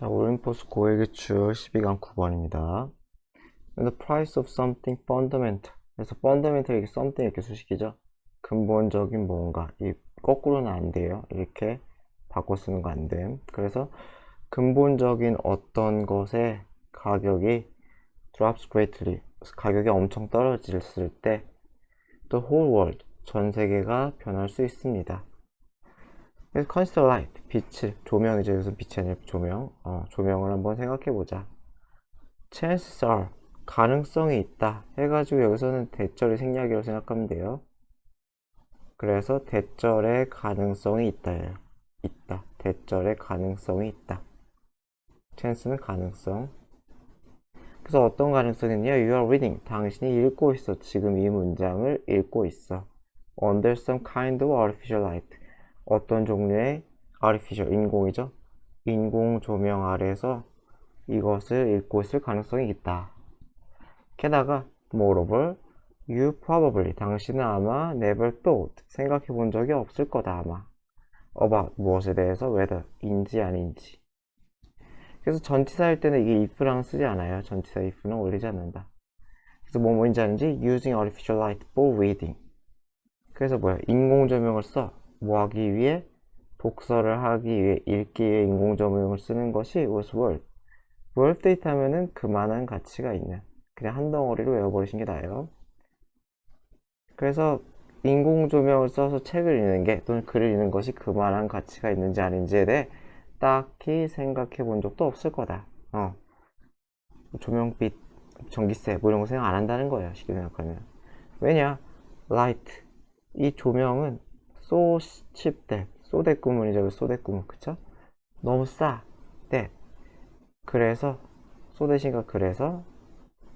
자, 올림포스 고액기출 12강 9번입니다. The price of something fundamental. 그래서 fundamental 이게 something 이렇게 수식이죠. 근본적인 뭔가. 이 거꾸로는 안 돼요. 이렇게 바꿔 쓰는 거 안 됨. 그래서 근본적인 어떤 것의 가격이 drops greatly. 가격이 엄청 떨어졌을 때 the whole world. 전 세계가 변할 수 있습니다. 그래서 consider light, 빛을, 조명이죠. 여기서 빛이 아니라 조명. 조명을 한번 생각해보자. chances are, 가능성이 있다 해가지고 여기서는 대절이 생략이라고 생각하면 돼요. 그래서 대절의 가능성이 있다예요. 있다. 대절의 가능성이 있다. chance는 가능성. 그래서 어떤 가능성이냐? You are reading. 당신이 읽고 있어. 지금 이 문장을 읽고 있어. Under some kind of artificial light. 어떤 종류의 artificial, 인공이죠? 인공 조명 아래에서 이것을 읽고 있을 가능성이 있다. 게다가 moreover, you probably, 당신은 아마 never thought, 생각해 본 적이 없을 거다 아마. about, 무엇에 대해서, whether, 인지 아닌지. 그래서 전치사 할 때는 이게 if랑 쓰지 않아요. 전치사 if는 올리지 않는다. 그래서 뭐인지 아닌지 using artificial light for reading. 그래서 뭐야? 인공 조명을 써. 뭐 하기 위해? 독서를 하기 위해, 읽기 위해 인공 조명을 쓰는 것이 was worth. worth date 하면은 그만한 가치가 있는. 그냥 한 덩어리로 외워버리신 게 나아요. 그래서 인공 조명을 써서 책을 읽는 게 또는 글을 읽는 것이 그만한 가치가 있는지 아닌지에 대해 딱히 생각해 본 적도 없을 거다. 조명빛, 전기세 뭐 이런 거 생각 안 한다는 거예요. 쉽게 생각하면. 왜냐? light. 이 조명은 so cheap that. 소대 구문이죠. 소대 구문. 그쵸? 너무 싸. that. 그래서 so that인가 그래서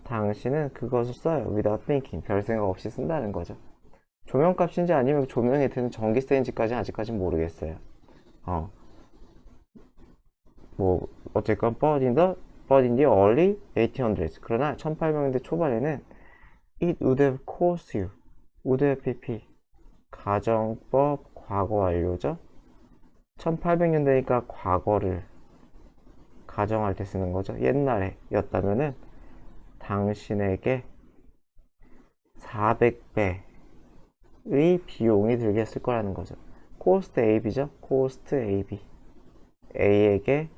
당신은 그것을 써요. without thinking. 별 생각 없이 쓴다는 거죠. 조명값인지 아니면 조명에 드는 전기세인지까지는 아직까지는 모르겠어요. 뭐 어쨌건 but in the early 1800s. 그러나 1800년대 초반에는 it would have cost you. would have pp. 가정법 과거 완료죠. 1800년대니까 과거를 가정할 때 쓰는 거죠. 옛날에 였다면은 당신에게 400배의 비용이 들게 했을 거라는 거죠. cost AB죠. cost AB. A에게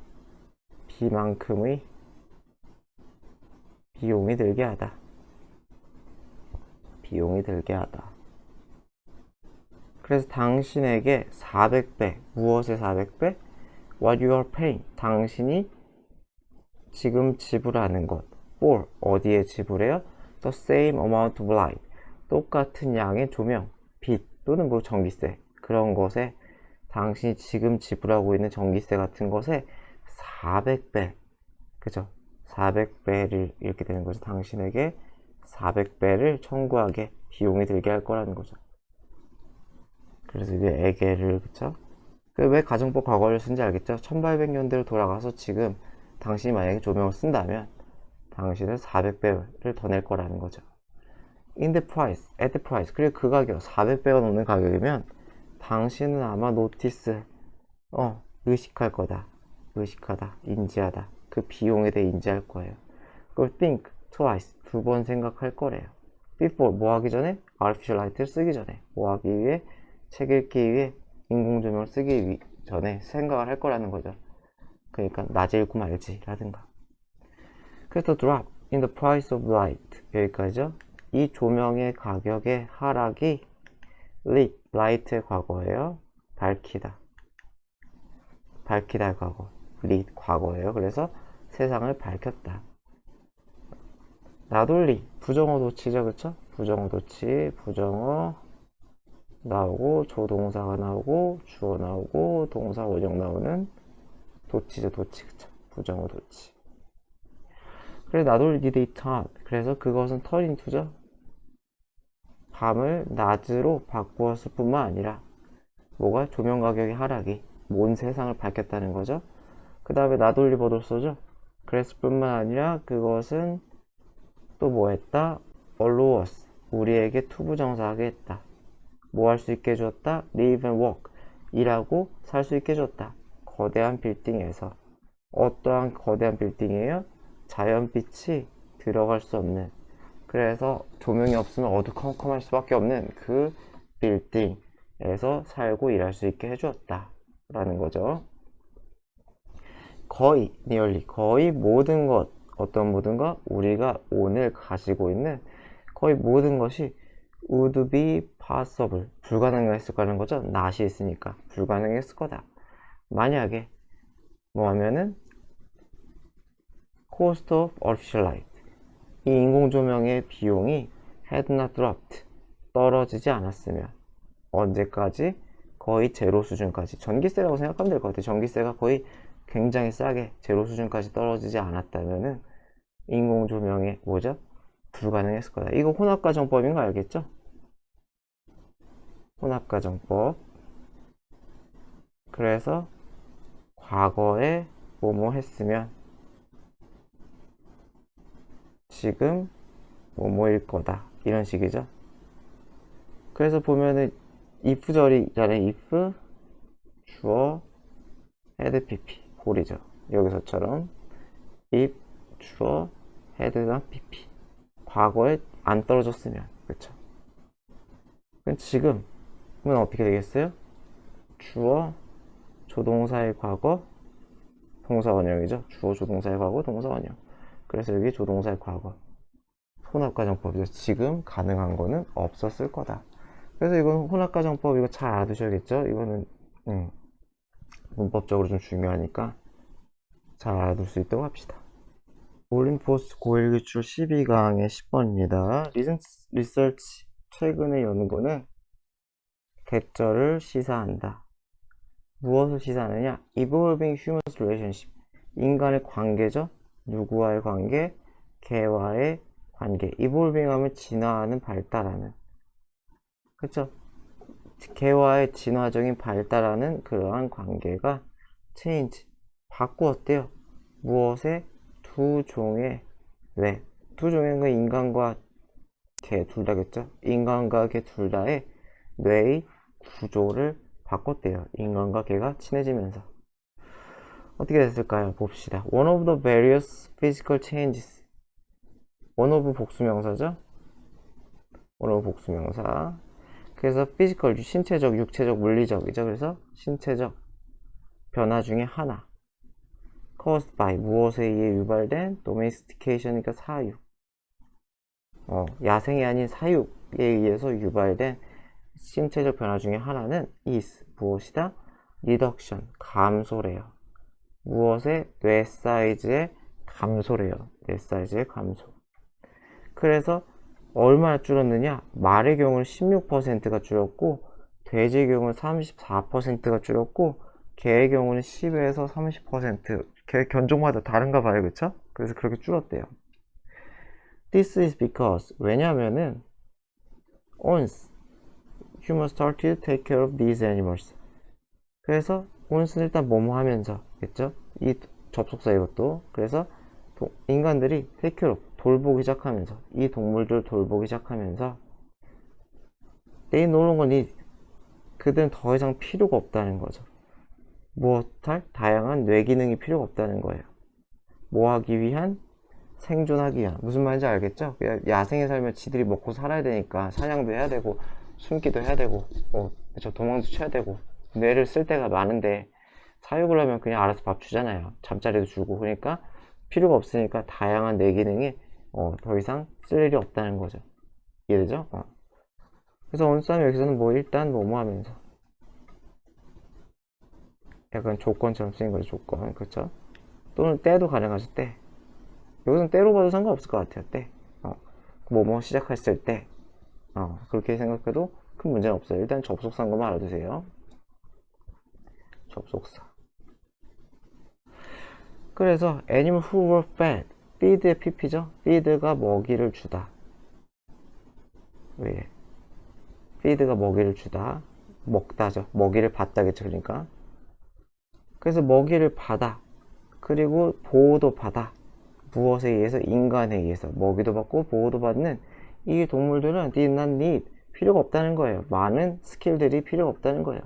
B만큼의 비용이 들게 하다. 비용이 들게 하다. 그래서 당신에게 400배, 무엇의 400배? What you are paying. 당신이 지금 지불하는 것. for, 어디에 지불해요? The same amount of light. 똑같은 양의 조명, 빛 또는 뭐 전기세. 그런 것에 당신이 지금 지불하고 있는 전기세 같은 것에 400배. 그죠? 400배를 이렇게 되는 거죠. 당신에게 400배를 청구하게 비용이 들게 할 거라는 거죠. 그래서 이게 에게를, 그쵸? 왜 가정법 과거를 쓴지 알겠죠? 1800년대로 돌아가서 지금 당신이 만약에 조명을 쓴다면 당신은 400배를 더 낼 거라는 거죠. in the price, at the price. 그리고 그 가격, 400배가 넘는 가격이면 당신은 아마 노티스, 의식할 거다. 의식하다, 인지하다. 그 비용에 대해 인지할 거예요. 그걸 think twice, 2번 생각할 거래요. before, 뭐 하기 전에? artificial light를 쓰기 전에. 뭐 하기 위해? 책 읽기 위해 인공조명을 쓰기 전에 생각을 할 거라는 거죠. 그러니까 낮에 읽고 말지 라든가. 그래서 drop in the price of light 여기까지죠. 이 조명의 가격의 하락이 lit, light의 과거예요. 밝히다. 밝히다의 과거. lit 과거예요. 그래서 세상을 밝혔다. 나돌리 부정어 도치죠. 그쵸? 부정어 도치, 부정어 나오고 조동사가 나오고 주어 나오고 동사 원형 나오는 도치죠. 도치. 그쵸? 부정어 도치. 그래 나돌리 did it turn. 그래서 그것은 turn into죠. 밤을 낮으로 바꾸었을 뿐만 아니라 뭐가? 조명 가격의 하락이 온 세상을 밝혔다는 거죠. 그 다음에 나돌리 버돌쏘죠. 그랬을 뿐만 아니라 그것은 또 뭐 했다? allow us. 우리에게 투부정사하게 했다. 뭐 할 수 있게 해줬다? live and work. 일하고 살 수 있게 해줬다. 거대한 빌딩에서. 어떠한 거대한 빌딩이에요? 자연빛이 들어갈 수 없는, 그래서 조명이 없으면 어두컴컴할 수밖에 없는 그 빌딩에서 살고 일할 수 있게 해주었다 라는 거죠. 거의, nearly, 거의 모든 것, 어떤 모든 것? 우리가 오늘 가지고 있는 거의 모든 것이 would be possible, 불가능했을 거라는 거죠. not이 있으니까 불가능했을 거다. 만약에 뭐 하면은 cost of artificial light, 이 인공조명의 비용이 had not dropped, 떨어지지 않았으면, 언제까지? 거의 제로 수준까지, 전기세라고 생각하면 될 것 같아요. 전기세가 거의 굉장히 싸게 제로 수준까지 떨어지지 않았다면은 인공조명의 뭐죠? 불가능했을 거다. 이거 혼합가정법인 거 알겠죠? 혼합가정법. 그래서 과거에 뭐뭐 했으면 지금 뭐뭐일 거다, 이런 식이죠. 그래서 보면은 if절이 있잖아요. if 주어 had pp 볼이죠. 여기서처럼 if 주어 had나 pp, 과거에 안 떨어졌으면, 그쵸? 그럼 지금은 어떻게 되겠어요? 주어 조동사의 과거 동사 원형이죠. 주어 조동사의 과거 동사 원형. 그래서 여기 조동사의 과거 혼합가정법이죠. 지금 가능한 거는 없었을 거다. 그래서 이건 혼합가정법, 이거 잘 알아두셔야겠죠. 이거는 문법적으로 좀 중요하니까 잘 알아둘 수 있도록 합시다. 올림포스 고1기출 12강의 10번입니다. 리서치, 최근의 연구는 계절을 시사한다. 무엇을 시사하느냐? Evolving human relationship, 인간의 관계죠. 누구와의 관계? 개와의 관계. Evolving 하면 진화하는, 발달하는, 그쵸? 개와의 진화적인 발달하는 그러한 관계가 change, 바꾸었대요. 무엇에? 두 종의 뇌. 두 종의 건 인간과 개 둘 다겠죠? 인간과 개 둘 다의 뇌의 구조를 바꿨대요. 인간과 개가 친해지면서. 어떻게 됐을까요? 봅시다. One of the various physical changes. one of 복수명사죠? one of 복수명사. 그래서 physical, 신체적, 육체적, 물리적이죠. 그래서 신체적 변화 중에 하나. caused by, 무엇에 의해 유발된? domestication이니까 사육. 야생이 아닌 사육에 의해서 유발된 신체적 변화 중에 하나는 is, 무엇이다? reduction, 감소래요. 무엇의? 뇌 사이즈의 감소래요. 뇌 사이즈의 감소. 그래서 얼마나 줄었느냐? 말의 경우는 16%가 줄었고, 돼지의 경우는 34%가 줄었고, 개의 경우는 10에서 30%, 개 견종마다 다른가 봐요. 그쵸? 그래서 그렇게 줄었대요. This is because, 왜냐면은 once humans started to take care of these animals, 그래서 once는 일단 뭐뭐 하면서, 겠죠? 이 접속사 이것도. 그래서 인간들이 take care of, 돌보기 시작하면서, 이 동물들 돌보기 시작하면서 they no longer need, 그들은 더 이상 필요가 없다는 거죠. 무엇할? 다양한 뇌 기능이 필요가 없다는 거예요. 뭐 하기 위한? 생존하기 위한. 무슨 말인지 알겠죠? 야생에 살면 지들이 먹고 살아야 되니까 사냥도 해야 되고 숨기도 해야 되고 그쵸? 도망도 쳐야 되고 뇌를 쓸 때가 많은데, 사육을 하면 그냥 알아서 밥 주잖아요. 잠자리도 주고. 그러니까 필요가 없으니까 다양한 뇌 기능이 더 이상 쓸 일이 없다는 거죠. 이해되죠? 그래서 원싸움 여기서는 뭐 일단 뭐뭐 하면서, 약간 조건처럼 쓰인 거죠. 조건. 그쵸? 또는 때도 가능하실 때. 여기서는 때로 봐도 상관없을 것 같아요. 때. 뭐뭐 시작했을 때. 그렇게 생각해도 큰 문제는 없어요. 일단 접속사인 것만 알아두세요. 접속사. 그래서 animal who were fed, feed의 pp죠. feed가 먹이를 주다. 왜? feed가 먹이를 주다. 먹다죠. 먹이를 받다겠죠. 그러니까. 그래서 먹이를 받아. 그리고 보호도 받아. 무엇에 의해서? 인간에 의해서. 먹이도 받고 보호도 받는 이 동물들은 did not need, 필요가 없다는 거예요. 많은 스킬들이 필요가 없다는 거예요.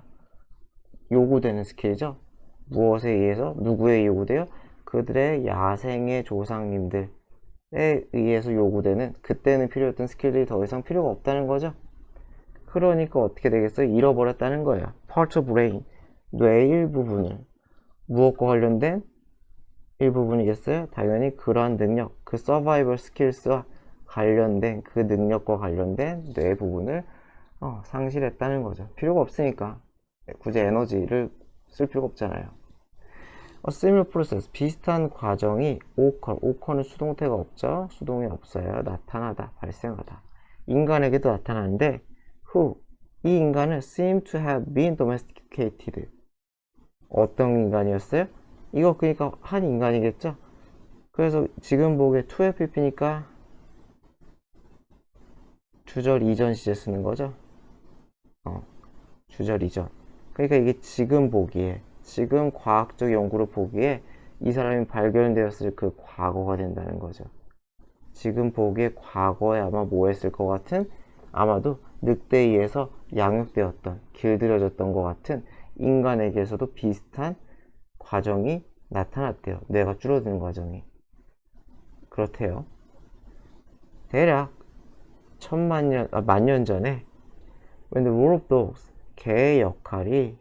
요구되는 스킬이죠. 무엇에 의해서? 누구에 요구돼요? 그들의 야생의 조상님들에 의해서 요구되는 그때는 필요했던 스킬들이 더 이상 필요가 없다는 거죠. 그러니까 어떻게 되겠어요? 잃어버렸다는 거예요. part of brain, 뇌의 일부분을. 무엇과 관련된 일부분이겠어요? 당연히 그러한 능력, 그 survival skills와 관련된 그 능력과 관련된 뇌 부분을 상실했다는 거죠. 필요가 없으니까 굳이 에너지를 쓸 필요가 없잖아요. similar process, 비슷한 과정이 occur는 수동태가 없죠. 수동이 없어요. 나타나다, 발생하다. 인간에게도 나타나는데 who, 이 인간은 seem to have been domesticated. 어떤 인간이었어요? 이거 그러니까 한 인간이겠죠? 그래서 지금 보기에 2FP니까 주절 이전 시제 쓰는 거죠? 주절 이전. 그러니까 이게 지금 보기에, 지금 과학적 연구로 보기에 이 사람이 발견되었을 그 과거가 된다는 거죠. 지금 보기에 과거에 아마 뭐 했을 것 같은, 아마도 늑대에 의해서 양육되었던, 길들여졌던 것 같은 인간에게서도 비슷한 과정이 나타났대요. 뇌가 줄어드는 과정이. 그렇대요. 대략 만 년 전에 when the role of dogs, 개의 역할이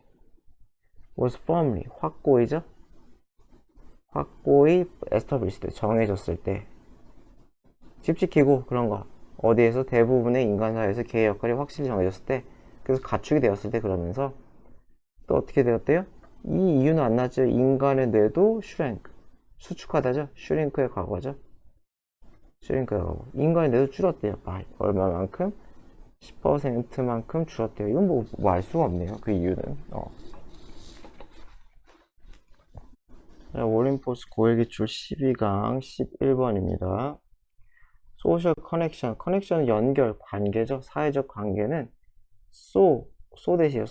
was firmly, 확고히죠? 확고히 established, 정해졌을 때 집 지키고 그런 거 어디에서 대부분의 인간 사회에서 개의 역할이 확실히 정해졌을 때, 그래서 가축이 되었을 때, 그러면서 또 어떻게 되었대요? 이 이유는 안 나죠. 인간의 뇌도 shrink, 수축하다죠. shrink의 과거죠. shrink의 과거. 인간의 뇌도 줄었대요. 얼마만큼? 10%만큼 줄었대요. 이건 뭐 알 수가 없네요. 그 이유는. 올림포스 고일기출 12강 11번입니다. 소셜 커넥션, 커넥션은 연결, 관계죠. 사회적 관계는 대시요.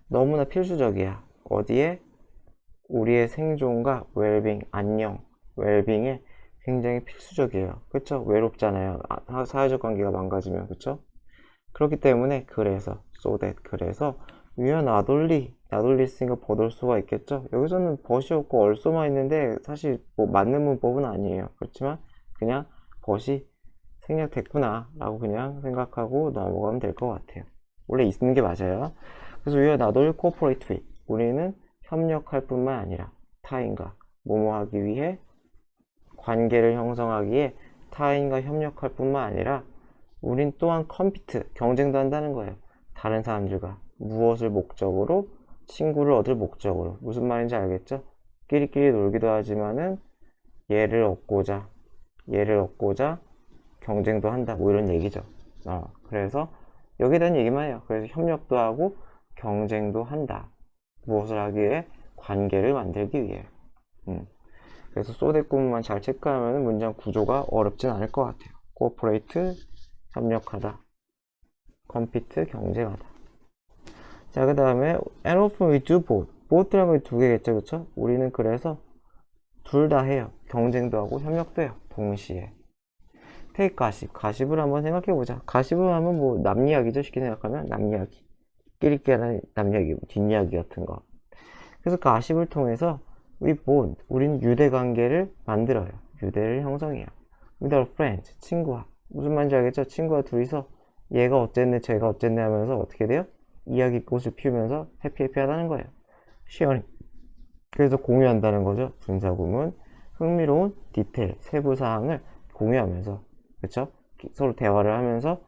너무나 필수적이야. 어디에? 우리의 생존과 웰빙, 안녕, 웰빙에 굉장히 필수적이에요. 그쵸? 외롭잖아요. 사회적 관계가 망가지면. 그쵸? 그렇기 때문에 그래서 그래서 위와 나돌리 있으니까 벗올 수가 있겠죠. 여기서는 벗이 없고 얼쏘만 있는데 사실 뭐 맞는 문법은 아니에요. 그렇지만 그냥 벗이 생략됐구나 라고 그냥 생각하고 넘어가면 될 것 같아요. 원래 있는 게 맞아요. 그래서 위와 나돌리 cooperate with, 우리는 협력할 뿐만 아니라 타인과 뭐뭐 하기 위해, 관계를 형성하기에 타인과 협력할 뿐만 아니라 우린 또한 컴피트, 경쟁도 한다는 거예요. 다른 사람들과 무엇을 목적으로? 친구를 얻을 목적으로. 무슨 말인지 알겠죠? 끼리끼리 놀기도 하지만은 얘를 얻고자 경쟁도 한다, 뭐 이런 얘기죠. 그래서 여기에 대한 얘기만 해요. 그래서 협력도 하고 경쟁도 한다. 무엇을 하기 위해? 관계를 만들기 위해. 그래서 소대꾸만 잘 체크하면 문장 구조가 어렵진 않을 것 같아요. cooperate, 협력하다. compete, 경쟁하다. 자, 그 다음에 and often we do both. both라는 게 두 개겠죠, 그쵸? 우리는 그래서 둘 다 해요. 경쟁도 하고 협력도 해요. 동시에. take 가십을 한번 생각해보자. 가십을 하면 뭐 남 이야기죠. 쉽게 생각하면 남 이야기. 끼리끼리 하는 남 이야기, 뒷이야기 같은 거. 그래서 가십을 통해서 we bond, 우리는 유대관계를 만들어요. 유대를 형성해요. with our friends, 친구와. 무슨 말인지 알겠죠? 친구와 둘이서 얘가 어쨌네 쟤가 어쨌네 하면서 어떻게 돼요? 이야기꽃을 피우면서 해피하다는 거예요. sharing, 그래서 공유한다는 거죠. 분사구문. 흥미로운 디테일, 세부사항을 공유하면서, 그쵸? 서로 대화를 하면서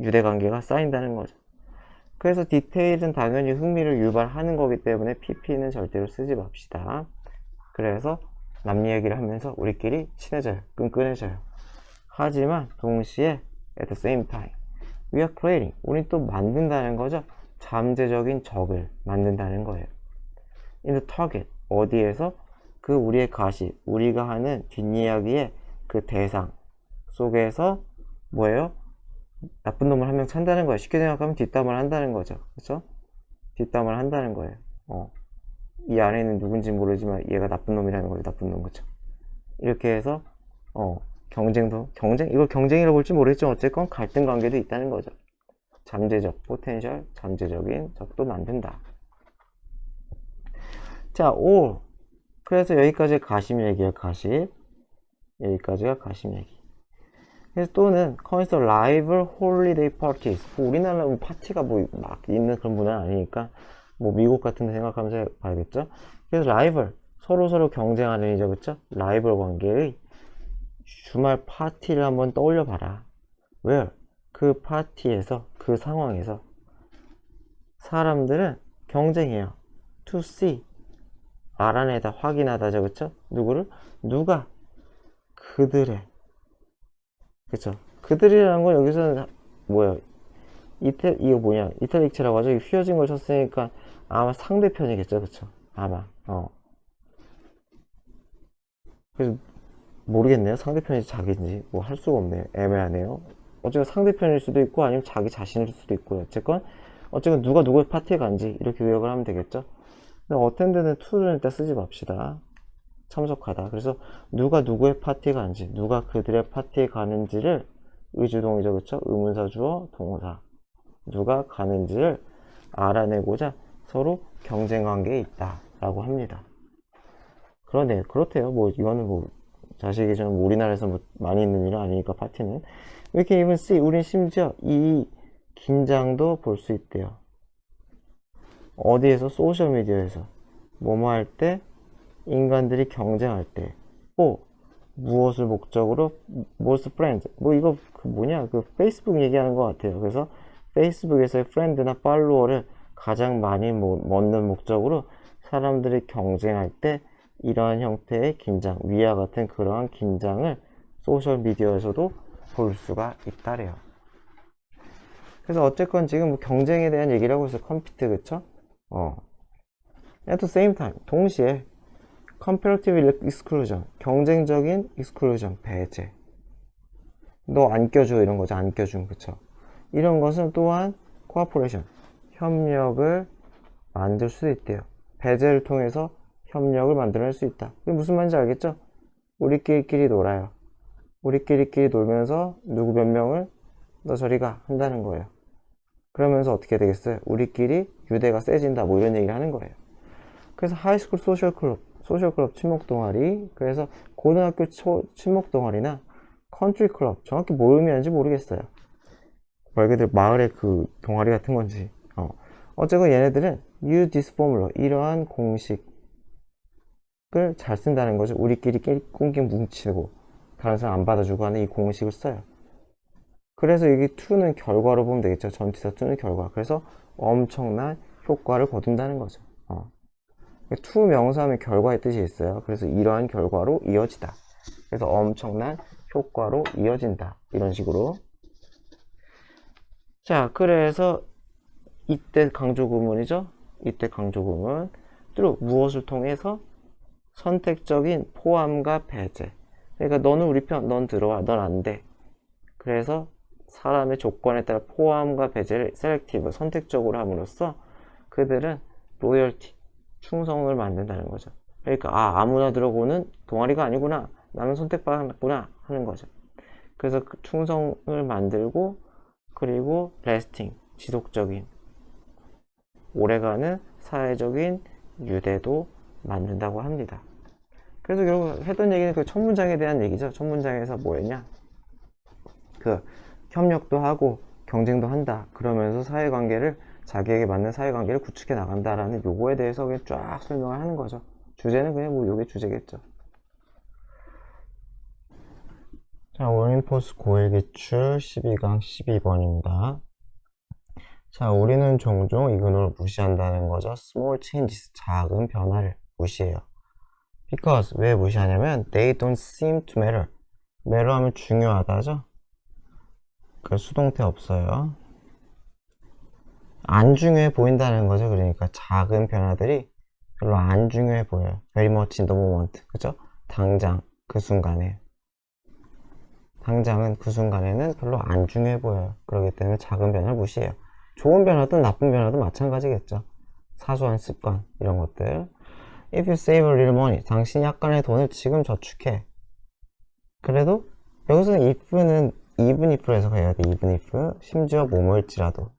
유대관계가 쌓인다는 거죠. 그래서 디테일은 당연히 흥미를 유발하는 거기 때문에 pp는 절대로 쓰지 맙시다. 그래서 남 이야기를 하면서 우리끼리 친해져요. 끈끈해져요. 하지만 동시에 at the same time we are creating, 우린 또 만든다는 거죠. 잠재적인 적을 만든다는 거예요. in the target, 어디에서? 그 우리의 가십, 우리가 하는 뒷이야기의 그 대상 속에서 뭐예요? 나쁜 놈을 한 명 찬다는 거예요. 쉽게 생각하면 뒷담을 한다는 거죠. 그렇죠? 뒷담을 한다는 거예요. 이 안에는 누군지 모르지만 얘가 나쁜 놈이라는 거예요. 나쁜 놈, 그쵸? 이렇게 해서 경쟁, 이걸 경쟁이라고 볼지 모르겠지만 어쨌건 갈등 관계도 있다는 거죠. 잠재적, 포텐셜, 잠재적인 적도 만든다. 자, all, 그래서 여기까지가 가심 얘기예요. 가심. 여기까지가 가심 얘기. 그래서 또는 consider rival holiday parties. 뭐 우리나라 파티가 뭐 막 있는 그런 문화는 아니니까 뭐 미국 같은 데 생각하면서 봐야겠죠. 그래서 rival 서로 경쟁하는 이죠, 그쵸? 라이벌 관계의 주말 파티를 한번 떠올려 봐라. where 그 파티에서 그 상황에서 사람들은 경쟁해요. to see 알아내다 확인하다죠, 그쵸? 누구를? 누가 그들의 그쵸? 그들이라는 건 여기서는 뭐예요? 이거 뭐냐? 이탈릭체라고 하죠. 휘어진 걸 쳤으니까 아마 상대편이겠죠, 그쵸? 아마 그래서 모르겠네요. 상대편이 자기인지 뭐 할 수가 없네요. 애매하네요. 어쨌든 상대편일 수도 있고 아니면 자기 자신일 수도 있고요. 어쨌건 누가 누구의 파티에 간지 이렇게 요약을 하면 되겠죠. 근데 어텐드는 to를 일단 쓰지 맙시다. 참석하다. 그래서 누가 누구의 파티에 간지, 누가 그들의 파티에 가는지를 의주동이죠, 그쵸? 의문사 주어 동사. 누가 가는지를 알아내고자 서로 경쟁 관계에 있다 라고 합니다. 그러네, 그렇대요. 뭐 이거는 뭐 자식이 좀 우리나라에서 뭐 많이 있는 일은 아니니까 파티는. 이렇게 even see 우린 심지어 이 긴장도 볼 수 있대요. 어디에서? 소셜미디어에서. 뭐뭐 할 때? 인간들이 경쟁할 때. 무엇을 목적으로? most friends. 뭐 이거 그 뭐냐? 그 페이스북 얘기하는 것 같아요. 그래서 페이스북에서의 프렌드나 팔로워를 가장 많이 얻는 목적으로 사람들이 경쟁할 때 이러한 형태의 긴장, 위와 같은 그러한 긴장을 소셜미디어에서도 볼 수가 있다래요. 그래서 어쨌건 지금 뭐 경쟁에 대한 얘기를 하고 있어요. 컴피트, 그쵸? At the same time, 동시에 comparative exclusion, 경쟁적인 exclusion, 배제. 너 안 껴줘 이런 거죠. 안 껴준, 그쵸? 이런 것은 또한 cooperation, 협력을 만들 수도 있대요. 배제를 통해서 협력을 만들어낼 수 있다. 그게 무슨 말인지 알겠죠? 우리끼리끼리 놀아요. 우리끼리끼리 놀면서 누구 몇 명을 너 저리 가 한다는 거예요. 그러면서 어떻게 되겠어요? 우리끼리 유대가 세진다 뭐 이런 얘기를 하는 거예요. 그래서 하이스쿨 소셜클럽 친목 동아리, 그래서 고등학교 친목 동아리나 컨트리 클럽, 정확히 뭘 의미하는지 모르겠어요. 말 그대로 마을의 그 동아리 같은 건지. 어쨌건 얘네들은 use this formula, 이러한 공식을 잘 쓴다는 거죠. 우리끼리 꽁꽁 뭉치고 다른 사람 안 받아주고 하는 이 공식을 써요. 그래서 이게 to는 결과로 보면 되겠죠. 전치사 to는 결과. 그래서 엄청난 효과를 거둔다는 거죠. to 명사하면 결과의 뜻이 있어요. 그래서 이러한 결과로 이어지다. 그래서 엄청난 효과로 이어진다. 이런 식으로. 자, 그래서 이때 강조구문이죠. 이때 강조구문. through 무엇을 통해서? 선택적인 포함과 배제. 그러니까 너는 우리 편, 넌 들어와, 넌 안 돼. 그래서 사람의 조건에 따라 포함과 배제를 셀렉티브, 선택적으로 함으로써 그들은 로열티, 충성을 만든다는 거죠. 그러니까 아무나 들어오는 동아리가 아니구나, 나는 선택받았구나 하는 거죠. 그래서 그 충성을 만들고, 그리고 레스팅, 지속적인 오래가는 사회적인 유대도 만든다고 합니다. 그래서 결국 했던 얘기는 그 첫 문장에 대한 얘기죠. 첫 문장에서 뭐였냐, 그 협력도 하고 경쟁도 한다. 그러면서 사회관계를, 자기에게 맞는 사회관계를 구축해 나간다라는 요거에 대해서 그냥 쫙 설명을 하는 거죠. 주제는 그냥 뭐 요게 주제겠죠. 자, 월민포스 고일기출 12강 12번입니다. 자, 우리는 종종 이근을 무시한다는 거죠. small changes, 작은 변화를 무시해요. because, 왜 무시하냐면 they don't seem to matter. matter 하면 중요하다죠. 그 수동태 없어요. 안 중요해 보인다는 거죠. 그러니까 작은 변화들이 별로 안 중요해 보여요. very much in the moment. 그죠? 당장 그 순간에. 당장은 그 순간에는 별로 안 중요해 보여요. 그렇기 때문에 작은 변화를 무시해요. 좋은 변화든 나쁜 변화도 마찬가지겠죠. 사소한 습관 이런 것들. If you save a little money, 당신이 약간의 돈을 지금 저축해. 그래도 여기서는 if는 even if로 해석해야 돼. even if. 심지어 뭐뭐일지라도.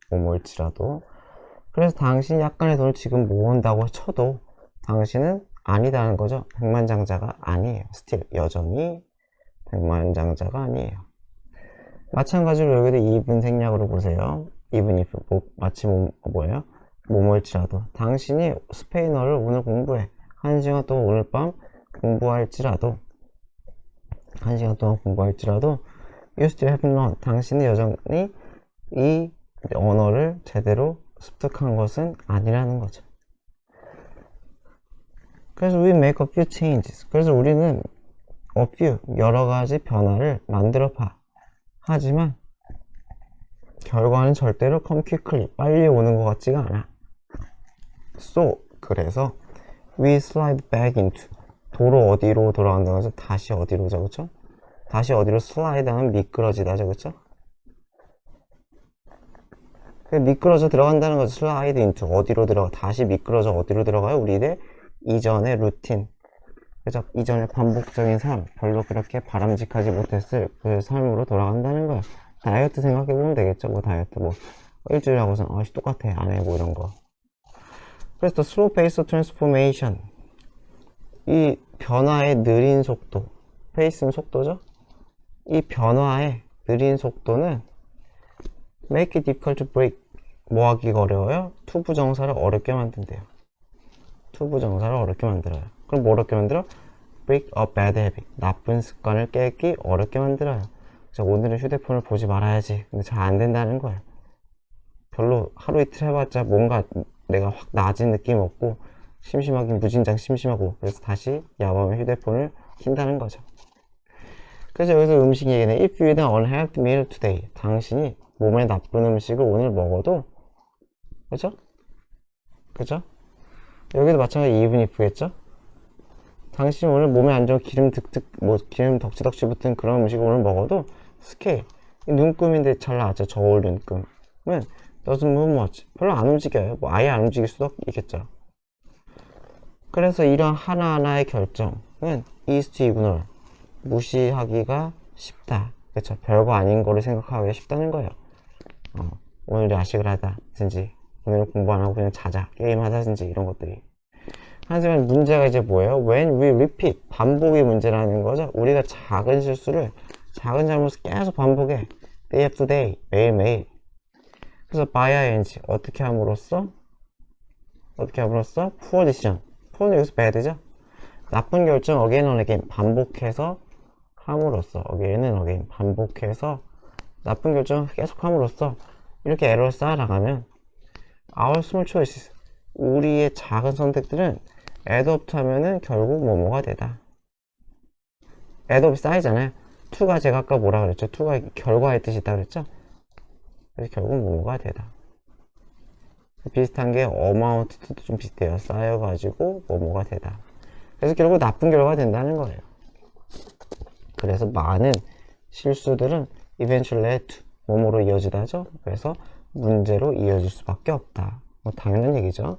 그래서 당신이 약간의 돈을 지금 모은다고 쳐도 당신은 아니다는 거죠. 백만장자가 아니에요. still 여전히 백만장자가 아니에요. 마찬가지로 여기도 even 생략으로 보세요. even if 마치 뭐예요? 뭐뭐일지라도 당신이 스페인어를 오늘 공부해 1시간 동안 오늘 밤 공부할지라도 1시간 동안 공부할지라도 you still haven't learned 당신이 여전히 이 언어를 제대로 습득한 것은 아니라는 거죠. 그래서 we make a few changes. 그래서 우리는 a few 여러 가지 변화를 만들어 봐. 하지만 결과는 절대로 come quickly 빨리 오는 것 같지가 않아. So 그래서 we slide back into 도로 어디로 돌아간다고 하죠? 다시 어디로죠, 그쵸? 다시 어디로 슬라이드 하면 미끄러지다죠, 그쵸? 미끄러져 들어간다는 거죠. 슬라이드 인투 어디로 들어가 다시 미끄러져 어디로 들어가요? 우리의 이전의 루틴 그죠? 이전의 반복적인 삶 별로 그렇게 바람직하지 못했을 그 삶으로 돌아간다는 거예요. 다이어트 생각해보면 되겠죠. 뭐 다이어트 뭐 일주일에 하고서 아씨 똑같아 안 해 뭐 이런 거. 그래서 또 slow pace transformation 이 변화의 느린 속도 페이스는 속도죠. 이 변화의 느린 속도는 make it difficult to break 뭐 하기가 어려워요? 투부정사를 어렵게 만든대요. 투부정사를 어렵게 만들어요. 그럼 뭐 어렵게 만들어? break a bad habit 나쁜 습관을 깨기 어렵게 만들어요. 그래서 오늘은 휴대폰을 보지 말아야지. 근데 잘 안 된다는 거예요. 별로 하루 이틀 해봤자 뭔가 내가 확 나아진 느낌 없고 심심하긴 무진장 심심하고 그래서 다시 야밤에 휴대폰을 킨다는 거죠. 그래서 여기서 음식 얘기는 if you eat an unhealthy meal today 당신이 몸에 나쁜 음식을 오늘 먹어도 그죠? 그죠? 여기도 마찬가지 even if겠죠? 당신이 오늘 몸에 안 좋은 기름 득득 뭐 기름 덕지덕지 붙은 그런 음식을 오늘 먹어도 스케일 눈금인데 잘 나왔죠. 저울 눈금은 doesn't move much 별로 안 움직여요. 뭐 아예 안 움직일 수도 있겠죠. 그래서 이런 하나하나의 결정은 is to ignore 무시하기가 쉽다. 그렇죠. 별거 아닌 거를 생각하기가 쉽다는 거예요. 오늘 야식을 하다든지 오늘 공부 안 하고 그냥 자자 게임 하다든지 이런 것들이. 하지만 문제가 이제 뭐예요? When we repeat 반복이 문제라는 거죠. 우리가 작은 실수를 작은 잘못을 계속 반복해 day after day 매일매일. 그래서 by ing 어떻게 함으로써 poor decision poor는 여기서 bad죠. 나쁜 결정 again and again 반복해서 함으로써 again and again 반복해서 나쁜 결정 계속 함으로써 이렇게 에러를 쌓아나가면 our small choices 우리의 작은 선택들은 add up 하면은 결국 뭐뭐가 되다. add up이 쌓이잖아요. 2가 제가 아까 뭐라 그랬죠? 2가 결과의 뜻이 있다 그랬죠? 그래서 결국 뭐뭐가 되다. 비슷한 게 amount도 좀 비슷해요. 쌓여가지고 뭐뭐가 되다. 그래서 결국 나쁜 결과가 된다는 거예요. 그래서 많은 실수들은 eventually led to 뭐뭐로 이어지다죠. 그래서 문제로 이어질 수밖에 없다. 뭐 당연한 얘기죠.